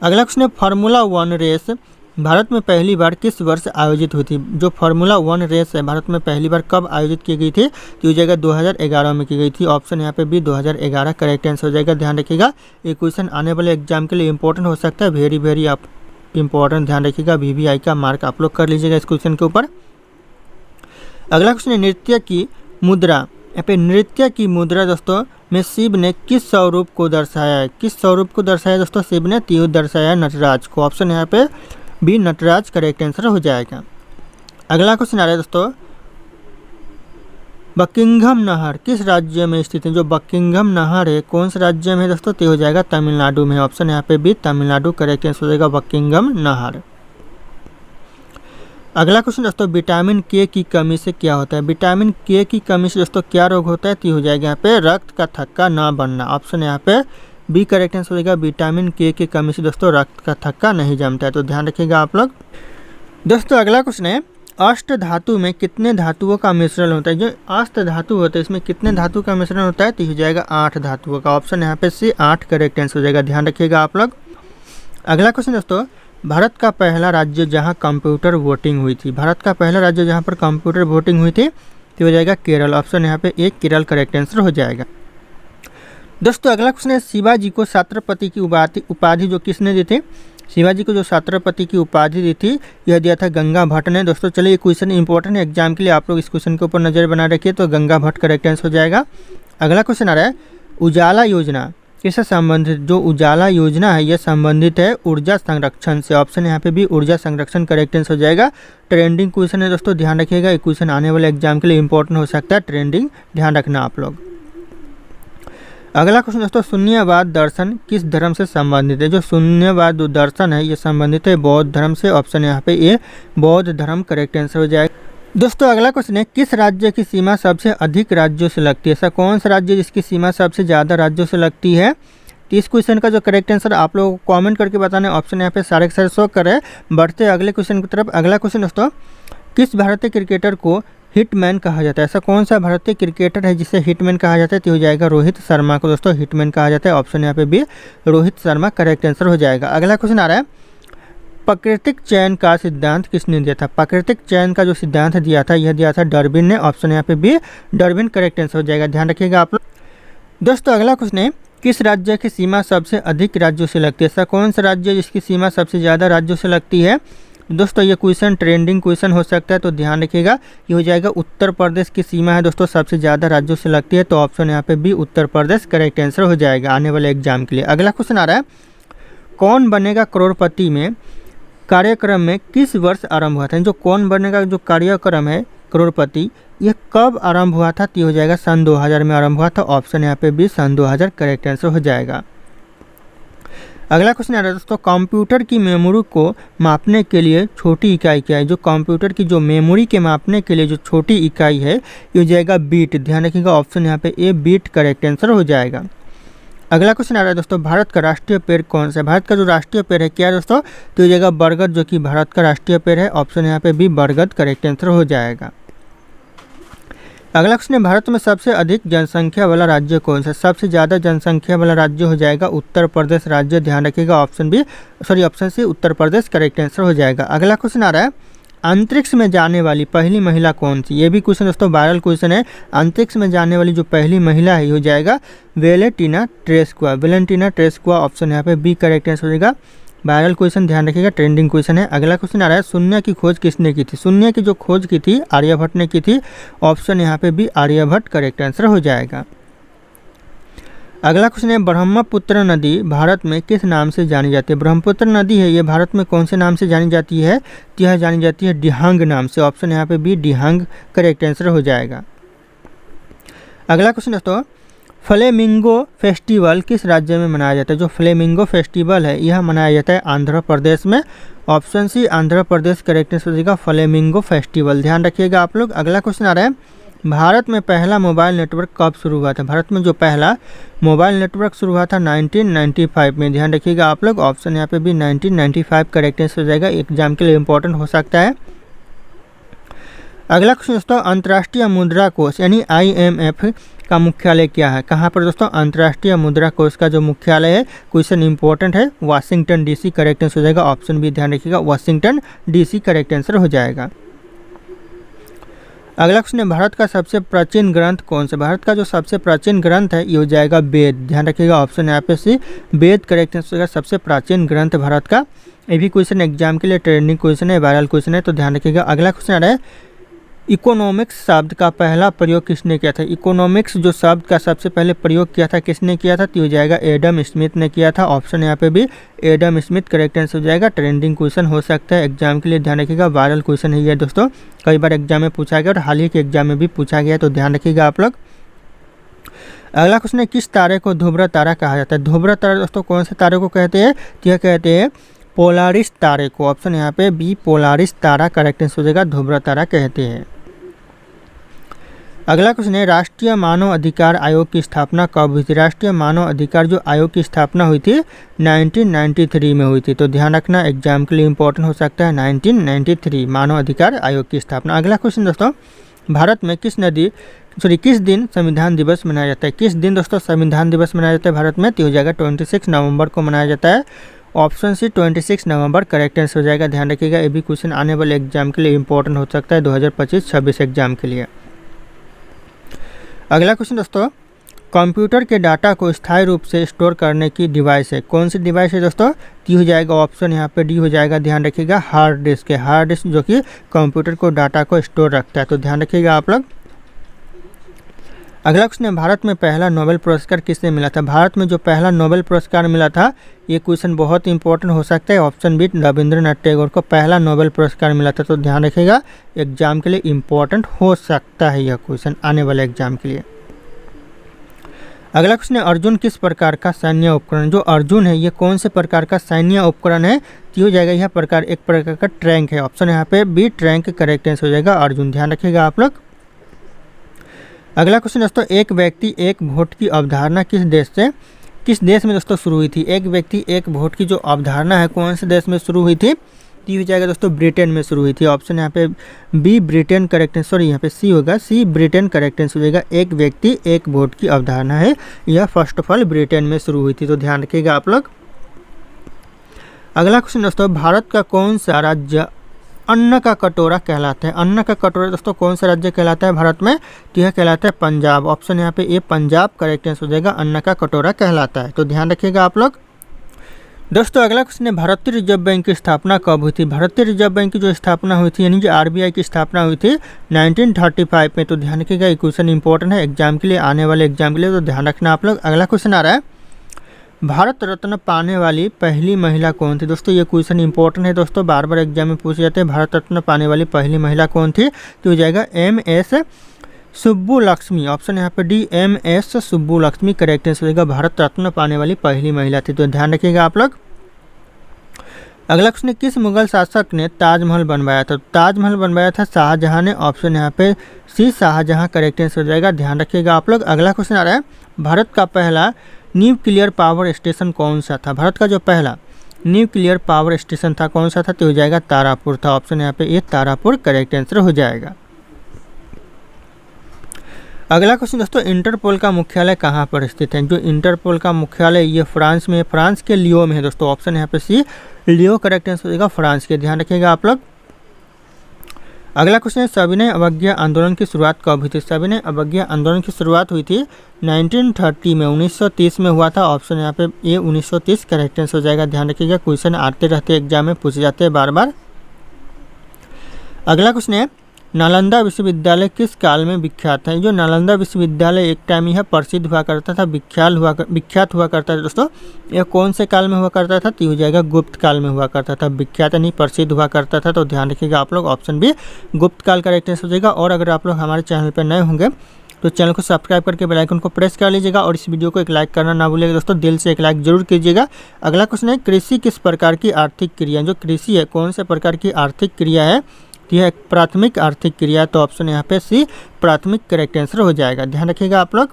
अगला क्वेश्चन है, फार्मूला 1 रेस भारत में पहली बार किस वर्ष आयोजित हुई थी? जो फार्मूला 1 रेस है भारत में पहली बार कब आयोजित की गई थी? तो हो जाएगा 2011 में की गई थी। ऑप्शन यहाँ पे भी 2011 करेक्ट आंसर हो जाएगा, ध्यान रखिएगा। ये क्वेश्चन आने वाले एग्जाम के लिए इंपॉर्टेंट हो सकता है, वेरी आप इंपॉर्टेंट, ध्यान रखिएगा। VVI का मार्क आप लोग कर लीजिएगा इस क्वेश्चन के ऊपर। अगला क्वेश्चन है, नृत्य की मुद्रा, यहाँ पे नृत्य की मुद्रा दोस्तों में शिव ने किस स्वरूप को दर्शाया है? किस स्वरूप को दर्शाया दोस्तों शिव ने? तो दर्शाया नटराज को। ऑप्शन यहाँ पे बी नटराज करेक्ट आंसर हो जाएगा। अगला क्वेश्चन आ रहा है दोस्तों, बकिंघम नहर किस राज्य में स्थित है? जो बकिंघम नहर है कौन से राज्य में है दोस्तों? तो हो जाएगा तमिलनाडु में। ऑप्शन यहाँ पे भी तमिलनाडु करेक्ट आंसर हो जाएगा, बकिंघम नहर। अगला क्वेश्चन दोस्तों, विटामिन के की कमी से क्या होता है? विटामिन के की कमी से दोस्तों क्या रोग होता है? तो हो जाएगा यहाँ पे रक्त का थक्का ना बनना। ऑप्शन यहाँ पे बी करेक्ट आंसर हो जाएगा, विटामिन के की कमी से दोस्तों रक्त का थक्का नहीं जमता है, तो ध्यान रखिएगा आप लोग। दोस्तों अगला क्वेश्चन है, अष्ट धातु में कितने धातुओं का मिश्रण होता है? जो अष्ट धातु होता है इसमें कितने धातु का मिश्रण होता है? तो हो जाएगा 8 धातुओं का। ऑप्शन यहाँ पे सी 8 करेक्ट आंसर हो जाएगा, ध्यान रखिएगा आप लोग। अगला क्वेश्चन दोस्तों, भारत का पहला राज्य जहाँ कंप्यूटर वोटिंग हुई थी, भारत का पहला राज्य जहाँ पर कंप्यूटर वोटिंग हुई थी तो हो जाएगा केरल। ऑप्शन यहाँ पे एक केरल करेक्ट आंसर हो जाएगा। दोस्तों अगला क्वेश्चन है, शिवाजी को छत्रपति की उपाधि जो किसने दी थी? शिवाजी को जो छत्रपति की उपाधि दी थी यह दिया था गंगा भट्ट ने। दोस्तों चलिए ये क्वेश्चन इंपॉर्टेंट है एग्जाम के लिए, आप लोग इस क्वेश्चन के ऊपर नज़र बना रखिए। तो गंगा भट्ट करेक्ट आंसर हो जाएगा। अगला क्वेश्चन आ रहा है उजाला योजना किससे संबंधित? जो उजाला योजना है यह संबंधित है ऊर्जा संरक्षण से। ऑप्शन यहाँ पे भी ऊर्जा संरक्षण करेक्ट आंसर हो जाएगा। ट्रेंडिंग क्वेश्चन है दोस्तों, ध्यान रखिएगा, ये क्वेश्चन आने वाले एग्जाम के लिए इंपॉर्टेंट हो सकता है। ट्रेंडिंग ध्यान रखना आप लोग। अगला क्वेश्चन दोस्तों शून्यवाद दर्शन किस धर्म से संबंधित है? जो शून्यवाद दर्शन है ये संबंधित है बौद्ध धर्म से। ऑप्शन यहाँ पे ये बौद्ध धर्म करेक्ट आंसर हो जाएगा। दोस्तों अगला क्वेश्चन है किस राज्य की सीमा सबसे अधिक राज्यों से लगती है? ऐसा कौन सा राज्य जिसकी सीमा सबसे ज़्यादा राज्यों से लगती है? तो इस क्वेश्चन का जो करेक्ट आंसर आप लोगों को कमेंट करके बताना है। ऑप्शन यहाँ पे सारे के सारे शो करे। बढ़ते अगले क्वेश्चन की तरफ। अगला क्वेश्चन दोस्तों किस भारतीय क्रिकेटर को हिटमैन कहा जाता है? ऐसा कौन सा भारतीय क्रिकेटर है जिसे हिटमैन कहा जाता है? तो हो जाएगा रोहित शर्मा को दोस्तों हिटमैन कहा जाता है। ऑप्शन यहाँ पे भी रोहित शर्मा करेक्ट आंसर हो जाएगा। अगला क्वेश्चन आ रहा है प्राकृतिक चयन का सिद्धांत किसने दिया था? प्राकृतिक चयन का जो सिद्धांत दिया था यह दिया था डार्विन ने। ऑप्शन यहाँ पे भी डार्विन करेक्ट आंसर हो जाएगा, ध्यान रखिएगा आप लोग। दोस्तों अगला क्वेश्चन है किस राज्य की सीमा सबसे अधिक राज्यों से लगती है? ऐसा कौन सा राज्य है जिसकी सीमा सबसे ज़्यादा राज्यों से लगती है? दोस्तों ये क्वेश्चन ट्रेंडिंग क्वेश्चन हो सकता है, तो ध्यान रखिएगा। ये हो जाएगा उत्तर प्रदेश की सीमा है दोस्तों सबसे ज़्यादा राज्यों से लगती है। तो ऑप्शन यहाँ पे भी उत्तर प्रदेश करेक्ट आंसर हो जाएगा आने वाले एग्जाम के लिए। अगला क्वेश्चन आ रहा है कौन बनेगा करोड़पति में कार्यक्रम में किस वर्ष आरंभ हुआ था? जो कौन बनेगा जो कार्यक्रम है करोड़पति यह कब आरंभ हुआ था? तो हो जाएगा सन 2000 में आरंभ हुआ था। ऑप्शन यहाँ पे भी सन 2000 करेक्ट आंसर हो जाएगा। अगला क्वेश्चन आ रहा है दोस्तों कंप्यूटर की मेमोरी को मापने के लिए छोटी इकाई क्या है? जो कंप्यूटर की जो मेमोरी के मापने के लिए जो छोटी इकाई है ये हो जाएगा बीट, ध्यान रखिएगा। ऑप्शन यहाँ पे ए बीट करेक्ट आंसर हो जाएगा। अगला क्वेश्चन आ रहा है दोस्तों भारत का राष्ट्रीय पेड़ कौन सा है? भारत का जो राष्ट्रीय पेड़ है क्या है दोस्तों? तो हो जाएगा बरगद, जो कि भारत का राष्ट्रीय पेड़ है। ऑप्शन यहाँ पे भी बरगद करेक्ट आंसर हो जाएगा। अगला क्वेश्चन है भारत में सबसे अधिक जनसंख्या वाला राज्य कौन सा? सबसे ज़्यादा जनसंख्या वाला राज्य हो जाएगा उत्तर प्रदेश राज्य, ध्यान रखिएगा। Option C Uttar Pradesh correct answer हो जाएगा। अगला क्वेश्चन आ रहा है अंतरिक्ष में जाने वाली पहली महिला कौन सी? ये भी क्वेश्चन दोस्तों वायरल क्वेश्चन है। अंतरिक्ष में जाने वाली जो पहली महिला है हो जाएगा वेलेंटिना ट्रेस्कुआ। वेलेंटिना ट्रेस्कुआ ऑप्शन यहाँ पे बी करेक्ट आंसर हो जाएगा। वायरल क्वेश्चन, ध्यान रखिएगा, ट्रेंडिंग क्वेश्चन है। अगला क्वेश्चन आ रहा है शून्य की खोज किसने की थी? शून्य की जो खोज की थी आर्यभट्ट ने की थी। ऑप्शन यहाँ पे भी आर्यभट्ट करेक्ट आंसर हो जाएगा। अगला क्वेश्चन है ब्रह्मपुत्र नदी भारत में किस नाम से जानी जाती है? ब्रह्मपुत्र नदी है ये भारत में कौन से नाम से जानी जाती है? तो यह जानी जाती है दिहांग नाम से। ऑप्शन यहाँ पे भी दिहांग करेक्ट आंसर हो जाएगा। अगला क्वेश्चन दोस्तों फ्लेमिंगो फेस्टिवल किस राज्य में मनाया जाता है? जो फ्लेमिंगो फेस्टिवल है यह मनाया जाता है आंध्र प्रदेश में। Option C Andhra Pradesh correct answer हो जाएगा फ्लेमिंगो फेस्टिवल, ध्यान रखिएगा आप लोग। अगला क्वेश्चन आ रहा है भारत में पहला मोबाइल नेटवर्क कब शुरू हुआ था? भारत में जो पहला मोबाइल नेटवर्क शुरू हुआ था 1995 में, ध्यान रखिएगा आप लोग। ऑप्शन यहाँ पे भी 1995 करेक्ट आंसर हो जाएगा, एग्जाम के लिए इंपॉर्टेंट हो सकता है। अगला क्वेश्चन दोस्तों अंतर्राष्ट्रीय मुद्रा कोष यानी IMF का मुख्यालय क्या है? कहाँ पर दोस्तों? अंतर्राष्ट्रीय मुद्रा कोष का जो मुख्यालय है, क्वेश्चन इंपॉर्टेंट है, वाशिंगटन DC करेक्ट आंसर हो जाएगा। ऑप्शन भी ध्यान रखिएगा, वाशिंगटन DC करेक्ट आंसर हो जाएगा। अगला क्वेश्चन है भारत का सबसे प्राचीन ग्रंथ कौन सा? भारत का जो सबसे प्राचीन ग्रंथ है ये हो जाएगा वेद, ध्यान रखिएगा। ऑप्शन यहाँ पे सी वेद करेक्ट आंसर होगा, सबसे प्राचीन ग्रंथ भारत का। ये भी क्वेश्चन एग्जाम के लिए ट्रेंडिंग क्वेश्चन है, वायरल क्वेश्चन है, तो ध्यान रखिएगा। अगला क्वेश्चन आ रहा है इकोनॉमिक्स शब्द का पहला प्रयोग किसने किया था? इकोनॉमिक्स जो शब्द का सबसे पहले प्रयोग किया था किसने किया था? तो हो जाएगा एडम स्मिथ ने किया था। ऑप्शन यहाँ पे भी एडम स्मिथ करेक्ट आंसर हो जाएगा। ट्रेंडिंग क्वेश्चन हो सकता है एग्जाम के लिए, ध्यान रखिएगा। वायरल क्वेश्चन है ये दोस्तों, कई बार एग्जाम में पूछा गया और हाल ही के एग्जाम में भी पूछा गया, तो ध्यान रखिएगा आप लोग। अगला क्वेश्चन है किस तारे को ध्रुव तारा कहा जाता है? ध्रुव तारा दोस्तों कौन से तारे को कहते हैं? तो यह कहते हैं पोलारिस तारे को। ऑप्शन यहाँ पे बी पोलारिस तारा करेक्ट आंसर हो जाएगा, ध्रुव तारा कहते हैं। अगला क्वेश्चन है राष्ट्रीय मानव अधिकार आयोग की स्थापना कब हुई थी? राष्ट्रीय मानव अधिकार जो आयोग की स्थापना हुई थी 1993 में हुई थी, तो ध्यान रखना एग्जाम के लिए इंपॉर्टेंट हो सकता है। 1993 मानव अधिकार आयोग की स्थापना। अगला क्वेश्चन दोस्तों भारत में किस दिन संविधान दिवस मनाया जाता है? किस दिन दोस्तों संविधान दिवस मनाया जाता है भारत में? तो हो जाएगा 26 नवंबर को मनाया जाता है। ऑप्शन सी 26 नवंबर करेक्ट आंसर हो जाएगा, ध्यान रखिएगा। ये भी क्वेश्चन आने वाले एग्जाम के लिए इंपॉर्टेंट हो सकता है 2025-26 एग्जाम के लिए। अगला क्वेश्चन दोस्तों कंप्यूटर के डाटा को स्थायी रूप से स्टोर करने की डिवाइस है। कौन सी डिवाइस है दोस्तों? डी हो जाएगा ऑप्शन यहाँ पे डी हो जाएगा, ध्यान रखिएगा, हार्ड डिस्क है। हार्ड डिस्क जो कि कंप्यूटर को डाटा को स्टोर रखता है, तो ध्यान रखिएगा आप लोग। अगला क्वेश्चन है, भारत में पहला नोबेल पुरस्कार किसने मिला था? भारत में जो पहला नोबेल पुरस्कार मिला था, ये क्वेश्चन बहुत इंपॉर्टेंट हो सकता है। ऑप्शन बी, रविंद्रनाथ टैगोर को पहला नोबेल पुरस्कार मिला था, तो ध्यान रखिएगा, एग्जाम के लिए इंपॉर्टेंट हो सकता है यह क्वेश्चन आने वाले एग्जाम के लिए। अगला क्वेश्चन है, अर्जुन किस प्रकार का सैन्य उपकरण? जो अर्जुन है ये कौन से प्रकार का सैन्य उपकरण है? तो हो जाएगा यह प्रकार एक प्रकार का टैंक है। ऑप्शन यहाँ पे बी, टैंक करेक्ट आंसर हो जाएगा अर्जुन, ध्यान रखिएगा आप लोग। अगला क्वेश्चन दोस्तों, एक व्यक्ति एक वोट की अवधारणा किस देश में दोस्तों शुरू हुई थी? एक व्यक्ति एक वोट की जो अवधारणा है कौन से देश में शुरू हुई थी? टी हो जाएगा दोस्तों ब्रिटेन में शुरू हुई थी। ऑप्शन यहाँ पे बी, ब्रिटेन करेक्ट आंसर, यहाँ पे सी होगा, सी ब्रिटेन करेक्ट आंसर हो जाएगा। एक व्यक्ति एक वोट की अवधारणा है, यह फर्स्ट ऑफ ऑल ब्रिटेन में शुरू हुई थी, तो ध्यान रखिएगा आप लोग। अगला क्वेश्चन दोस्तों, भारत का कौन सा राज्य अन्न का कटोरा कहलाता है? अन्न का कटोरा दोस्तों कौन सा राज्य कहलाता है भारत में? तो यह कहलाता है पंजाब। ऑप्शन यहाँ पे ए, पंजाब करेक्ट आंसर हो जाएगा, अन्न का कटोरा कहलाता है, तो ध्यान रखिएगा आप लोग। दोस्तों अगला क्वेश्चन है, भारतीय रिजर्व बैंक की स्थापना कब हुई थी? भारतीय रिजर्व बैंक की जो स्थापना हुई थी, यानी जो आरबीआई की स्थापना हुई थी 1935 में, तो ध्यान रखिएगा, ये क्वेश्चन इंपॉर्टेंट है एग्जाम के लिए, आने वाले एग्जाम के लिए, तो ध्यान रखना आप लोग। अगला क्वेश्चन आ रहा है, भारत रत्न पाने वाली पहली महिला कौन थी? दोस्तों ये क्वेश्चन इंपॉर्टेंट है दोस्तों, बार बार एग्जाम में पूछे जाते हैं, भारत रत्न पाने वाली पहली महिला कौन थी? तो हो जाएगा MS सुब्बुलक्ष्मी। ऑप्शन यहाँ पे D, MS Subbulakshmi correct answer हो जाएगा, भारत रत्न पाने वाली पहली महिला थी, तो ध्यान रखिएगा आप लोग। अगला क्वेश्चन है, किस मुगल शासक ने ताजमहल बनवाया था? ताजमहल बनवाया था शाहजहां ने। ऑप्शन यहाँ पे सी, शाहजहां करेक्ट आंसर हो जाएगा, ध्यान रखिएगा आप लोग। अगला क्वेश्चन आ रहा है, भारत का पहला न्यूक्लियर पावर स्टेशन कौन सा था? भारत का जो पहला न्यूक्लियर पावर स्टेशन था कौन सा था? तो हो जाएगा तारापुर था। ऑप्शन यहाँ पे ये तारापुर करेक्ट आंसर हो जाएगा। अगला क्वेश्चन दोस्तों, इंटरपोल का मुख्यालय कहाँ पर स्थित है? जो इंटरपोल का मुख्यालय ये फ्रांस में, फ्रांस के लियो में है दोस्तों। ऑप्शन यहाँ पे सी, लियो करेक्ट आंसर हो जाएगा, फ्रांस के, ध्यान रखिएगा आप लोग। अगला क्वेश्चन है, सविनय अवज्ञा आंदोलन की शुरुआत कब हुई थी? सविनय अवज्ञा आंदोलन की शुरुआत हुई थी 1930 में, 1930 में हुआ था। ऑप्शन यहाँ पे ए, 1930 करेक्ट आंसर हो जाएगा, ध्यान रखिएगा, क्वेश्चन आते रहते एग्जाम में पूछे जाते हैं बार बार। अगला क्वेश्चन है, नालंदा विश्वविद्यालय किस काल में विख्यात है? जो नालंदा विश्वविद्यालय एक टाइम यह प्रसिद्ध हुआ करता था, विख्यात हुआ करता था दोस्तों, यह कौन से काल में हुआ करता था? तो हो जाएगा गुप्त काल में हुआ करता था, विख्यात नहीं प्रसिद्ध हुआ करता था, तो ध्यान रखिएगा आप लोग, ऑप्शन बी गुप्त काल का करेक्ट आंसर हो जाएगा। और अगर आप लोग हमारे चैनल पर नए होंगे तो चैनल को सब्सक्राइब करके बेल आइकन को प्रेस कर लीजिएगा, और इस वीडियो को एक लाइक करना ना भूलिएगा दोस्तों, दिल से एक लाइक जरूर कीजिएगा। अगला क्वेश्चन है, कृषि किस प्रकार की आर्थिक क्रिया? जो कृषि है कौन से प्रकार की आर्थिक क्रिया है? यह एक प्राथमिक आर्थिक क्रिया, तो ऑप्शन यहाँ पे सी प्राथमिक करेक्ट आंसर हो जाएगा, ध्यान रखिएगा आप लोग।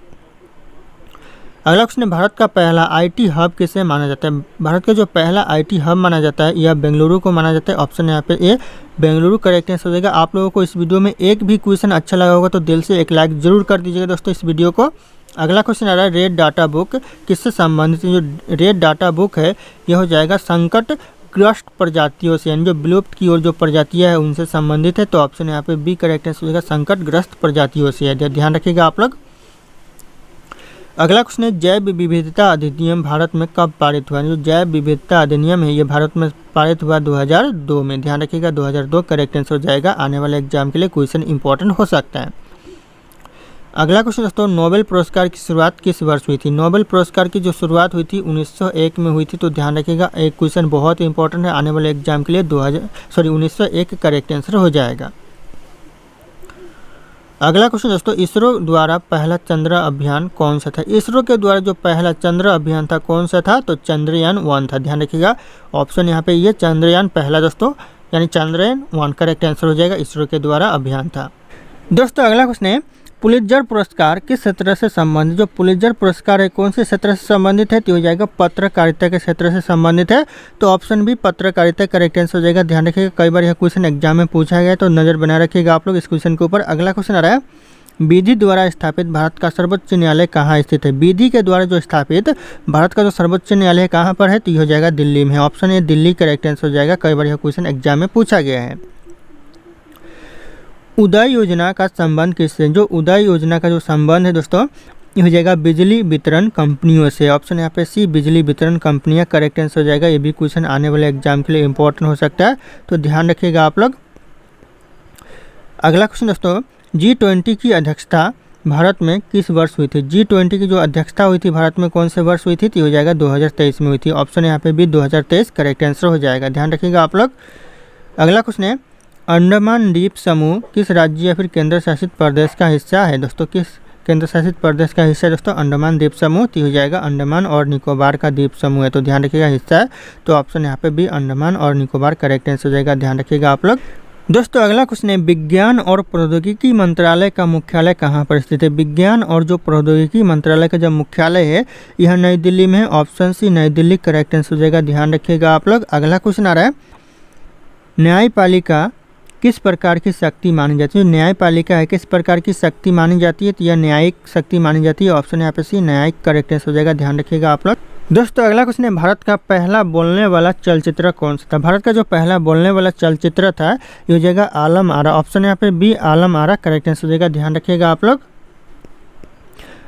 अगला क्वेश्चन है, भारत का पहला IT हब किसे माना जाता है? भारत का जो पहला IT हब माना जाता है यह बेंगलुरु को माना जाता है। ऑप्शन यहाँ पे ए, बेंगलुरु करेक्ट आंसर हो जाएगा। आप लोगों को इस वीडियो में एक भी क्वेश्चन अच्छा लगा होगा तो दिल से एक लाइक जरूर कर दीजिएगा दोस्तों इस वीडियो को। अगला क्वेश्चन आ रहा है, रेड डाटा बुक किससे संबंधित है? जो रेड डाटा बुक है यह हो जाएगा संकट ग्रस्त प्रजातियों से, यानी जो विलुप्त की ओर जो प्रजातियां है उनसे संबंधित है, तो ऑप्शन यहाँ पे बी करेक्ट आंसर हो जाएगा, संकटग्रस्त प्रजातियों से है, ध्यान रखिएगा आप लोग। अगला क्वेश्चन है, जैव विविधता अधिनियम भारत में कब पारित हुआ? जो जैव विविधता अधिनियम है ये भारत में पारित हुआ 2002 में, ध्यान रखिएगा 2002 करेक्ट आंसर हो जाएगा, आने वाले एग्जाम के लिए क्वेश्चन इंपॉर्टेंट हो सकता है। अगला क्वेश्चन दोस्तों, नोबेल पुरस्कार की शुरुआत किस वर्ष हुई थी? नोबेल पुरस्कार की जो शुरुआत हुई थी 1901 में हुई थी, तो ध्यान रखिएगा एक क्वेश्चन बहुत इंपॉर्टेंट है आने वाले एग्जाम के लिए, 1901 करेक्ट आंसर हो जाएगा। अगला क्वेश्चन दोस्तों, इसरो द्वारा पहला चंद्र अभियान कौन सा था? इसरो के द्वारा जो पहला चंद्र अभियान था कौन सा था? तो चंद्रयान 1 था, ध्यान रखिएगा, ऑप्शन यहाँ पे ये चंद्रयान पहला दोस्तों, यानी चंद्रयान 1 करेक्ट आंसर हो जाएगा, इसरो के द्वारा अभियान था। दोस्तों अगला क्वेश्चन है, पुलित्जर पुरस्कार किस क्षेत्र से संबंधित? जो पुलित्जर पुरस्कार है कौन से क्षेत्र से संबंधित है? तो हो जाएगा पत्रकारिता के क्षेत्र से संबंधित है, तो ऑप्शन बी पत्रकारिता करेक्ट आंसर हो जाएगा, ध्यान रखिएगा, कई बार यह क्वेश्चन एग्जाम में पूछा गया है तो नज़र बनाए रखिएगा आप लोग इस क्वेश्चन के ऊपर। अगला क्वेश्चन आ रहा है, विधि द्वारा स्थापित भारत का सर्वोच्च न्यायालय कहाँ स्थित है? विधि के द्वारा जो स्थापित भारत का जो सर्वोच्च न्यायालय कहाँ पर है? तो ये हो जाएगा दिल्ली में, option A Delhi correct answer हो जाएगा, कई बार यह क्वेश्चन एग्जाम में पूछा गया है। उदय योजना का संबंध किससे? जो उदय योजना का जो संबंध है दोस्तों ये हो जाएगा बिजली वितरण कंपनियों से। ऑप्शन यहाँ पे सी बिजली वितरण कंपनियां करेक्ट आंसर हो जाएगा। ये भी क्वेश्चन आने वाले एग्जाम के लिए इंपॉर्टेंट हो सकता है, तो ध्यान रखिएगा आप लोग। अगला क्वेश्चन दोस्तों, G20 की अध्यक्षता भारत में किस वर्ष हुई थी? G20 की जो अध्यक्षता हुई थी भारत में कौन से वर्ष हुई थी? तो हो जाएगा 2023 में हुई थी। ऑप्शन यहाँ पे भी 2023 करेक्ट आंसर हो जाएगा, ध्यान रखिएगा आप लोग। अगला क्वेश्चन है, अंडमान द्वीप समूह किस राज्य या फिर केंद्र शासित प्रदेश का हिस्सा है? दोस्तों किस केंद्र शासित प्रदेश का हिस्सा है दोस्तों अंडमान द्वीप समूह? तो हो जाएगा अंडमान और निकोबार का द्वीप समूह है, तो ध्यान रखिएगा हिस्सा है। तो ऑप्शन यहाँ पे भी अंडमान और निकोबार करेक्ट आंसर हो जाएगा, ध्यान रखिएगा आप लोग। दोस्तों अगला क्वेश्चन है, विज्ञान और प्रौद्योगिकी मंत्रालय का मुख्यालय कहाँ पर स्थित है? विज्ञान और जो प्रौद्योगिकी मंत्रालय का जो मुख्यालय है यह नई दिल्ली में है। ऑप्शन सी नई दिल्ली करेक्ट आंसर हो जाएगा, ध्यान रखिएगा आप लोग। अगला क्वेश्चन आ रहा है, न्यायपालिका किस प्रकार की शक्ति मानी जाती है? न्यायपालिका है किस प्रकार की शक्ति मानी जाती है? तो यह न्यायिक शक्ति मानी जाती है। ऑप्शन यहाँ पे सी न्यायिक करेक्ट आंसर हो जाएगा, ध्यान रखिएगा आप लोग। दोस्तों अगला क्वेश्चन है, भारत का पहला बोलने वाला चलचित्र कौन सा था? भारत का जो पहला बोलने वाला चलचित्र था ये हो जाएगा आलम आरा। ऑप्शन यहाँ पे B Alam Ara correct answer हो जाएगा, ध्यान रखिएगा आप लोग।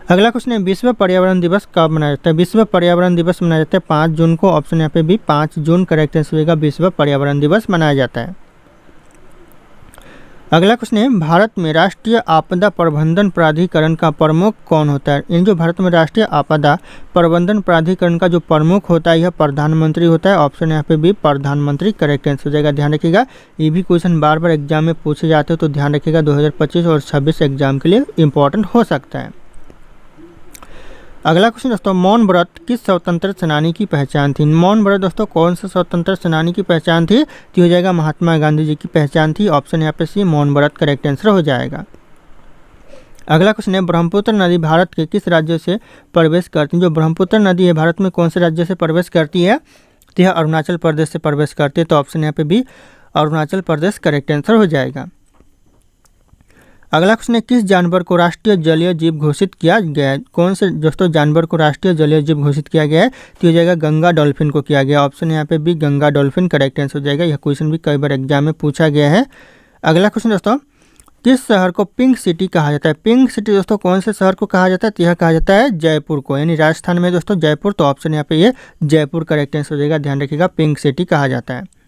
अगला क्वेश्चन है, विश्व पर्यावरण दिवस कब मनाया जाता है? विश्व पर्यावरण दिवस मनाया जाता है 5 जून को। ऑप्शन यहाँ पे भी 5 जून करेक्ट आंसर हो जाएगा, विश्व पर्यावरण दिवस मनाया जाता है। अगला क्वेश्चन है, भारत में राष्ट्रीय आपदा प्रबंधन प्राधिकरण का प्रमुख कौन होता है? इन जो भारत में राष्ट्रीय आपदा प्रबंधन प्राधिकरण का जो प्रमुख होता है यह प्रधानमंत्री होता है। ऑप्शन यहाँ पे भी प्रधानमंत्री करेक्ट आंसर हो जाएगा, ध्यान रखिएगा। ये भी क्वेश्चन बार बार एग्जाम में पूछे जाते हैं, तो ध्यान रखिएगा 2025 और 26 एग्जाम के लिए इंपॉर्टेंट हो सकता है। अगला क्वेश्चन दोस्तों, मौन व्रत किस स्वतंत्र सेनानी की पहचान थी? मौन व्रत दोस्तों कौन सा स्वतंत्र सेनानी की पहचान थी? तो हो जाएगा महात्मा गांधी जी की पहचान थी। ऑप्शन यहाँ पे सी मौन व्रत करेक्ट आंसर हो जाएगा। अगला क्वेश्चन है, ब्रह्मपुत्र नदी भारत के किस राज्य से प्रवेश करती है? जो ब्रह्मपुत्र नदी है भारत में कौन से राज्य से प्रवेश करती है? तो यह अरुणाचल प्रदेश से प्रवेश करती है। तो ऑप्शन यहाँ पे भी अरुणाचल प्रदेश करेक्ट आंसर हो जाएगा। अगला क्वेश्चन है, किस जानवर को राष्ट्रीय जलीय जीव घोषित किया गया है? कौन से दोस्तों जानवर को राष्ट्रीय जलीय जीव घोषित किया गया है? तो हो जाएगा गंगा डॉल्फिन को किया गया। ऑप्शन यहाँ पे भी गंगा डॉल्फिन करेक्ट आंसर हो जाएगा। यह क्वेश्चन भी कई बार एग्जाम में पूछा गया है। अगला क्वेश्चन दोस्तों, किस शहर को पिंक सिटी कहा जाता है? पिंक सिटी दोस्तों कौन से शहर को कहा जाता है? तो यह कहा जाता है जयपुर को, यानी राजस्थान में दोस्तों जयपुर। तो ऑप्शन यहाँ पे ये जयपुर करेक्ट आंसर हो जाएगा, ध्यान रखिएगा पिंक सिटी कहा जाता है।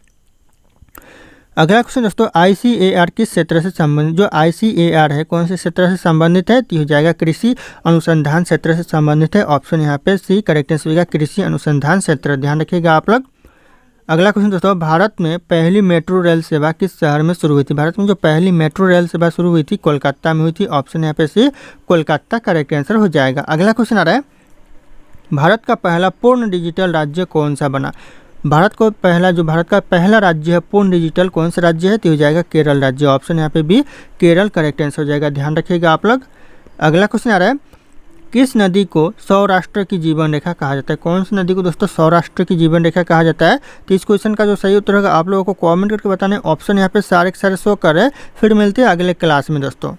अगला क्वेश्चन दोस्तों, ICAR किस क्षेत्र से संबंधित? जो ICAR है कौन से क्षेत्र से संबंधित है? तो हो जाएगा कृषि अनुसंधान क्षेत्र से संबंधित है। ऑप्शन यहाँ पे सी करेक्ट आंसर होगा, कृषि अनुसंधान क्षेत्र, ध्यान रखिएगा आप लोग। अगला क्वेश्चन दोस्तों, भारत में पहली मेट्रो रेल सेवा किस शहर में शुरू हुई थी? भारत में जो पहली मेट्रो रेल सेवा शुरू हुई थी कोलकाता में हुई थी। ऑप्शन यहाँ पे सी कोलकाता करेक्ट आंसर हो जाएगा। अगला क्वेश्चन आ रहा है, भारत का पहला पूर्ण डिजिटल राज्य कौन सा बना? भारत का पहला राज्य है पूर्ण डिजिटल कौन सा राज्य है? तो हो जाएगा केरल राज्य। ऑप्शन यहाँ पे भी केरल करेक्ट आंसर हो जाएगा, ध्यान रखिएगा आप लोग। अगला क्वेश्चन आ रहा है, किस नदी को सौराष्ट्र की जीवन रेखा कहा जाता है? कौन सी नदी को दोस्तों सौराष्ट्र की जीवन रेखा कहा जाता है? तो इस क्वेश्चन का जो सही उत्तर होगा आप लोगों को कमेंट करके बताना है। ऑप्शन यहाँ पे सारे के सारे शो कर रहे हैं। फिर मिलते हैं अगले क्लास में दोस्तों।